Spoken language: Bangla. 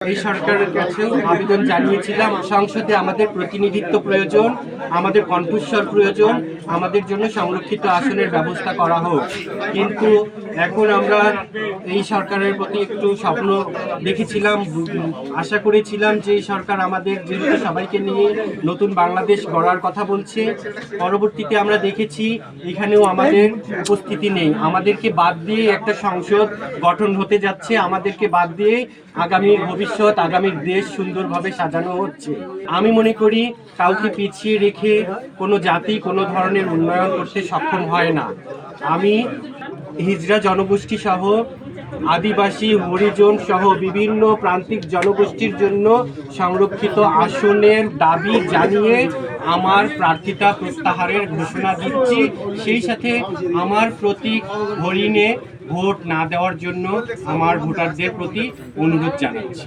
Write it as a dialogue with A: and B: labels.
A: এই সরকারের কাছে আবেদন জানিয়েছিলাম, সংসদে আমাদের প্রতিনিধিত্ব প্রয়োজন, আমাদের কণ্ঠস্বর প্রয়োজন, আমাদের জন্য সংরক্ষিত আসনের ব্যবস্থা করা হোক। কিন্তু এখন আমরা এই সরকারের প্রতি একটু স্বপ্ন দেখেছিলাম, আশা করেছিলাম যে এই সরকার আমাদের যেহেতু সবাইকে নিয়ে নতুন বাংলাদেশ গড়ার কথা বলছে, পরবর্তীতে আমরা দেখেছি এখানেও আমাদের উপস্থিতি নেই। আমাদেরকে বাদ দিয়ে একটা সংসদ গঠন হতে যাচ্ছে, আমাদেরকে বাদ দিয়ে আগামীর ভবিষ্যৎ, আগামীর দেশ সুন্দরভাবে সাজানো হচ্ছে। আমি মনে করি কাউকে পিছিয়ে রেখে কোনো জাতি কোনো ধরনের উন্নয়ন করতে সক্ষম হয় না। আমি হিজড়া জনগোষ্ঠী সহ আদিবাসী, হরিজন সহ বিভিন্ন প্রান্তিক জনগোষ্ঠীর জন্য সংরক্ষিত আসনের দাবি জানিয়ে আমার প্রার্থিতা প্রত্যাহারের ঘোষণা দিচ্ছি। সেই সাথে আমার প্রতীক হরিণে ভোট না দেওয়ার জন্য আমার ভোটারদের প্রতি অনুরোধ জানাচ্ছি।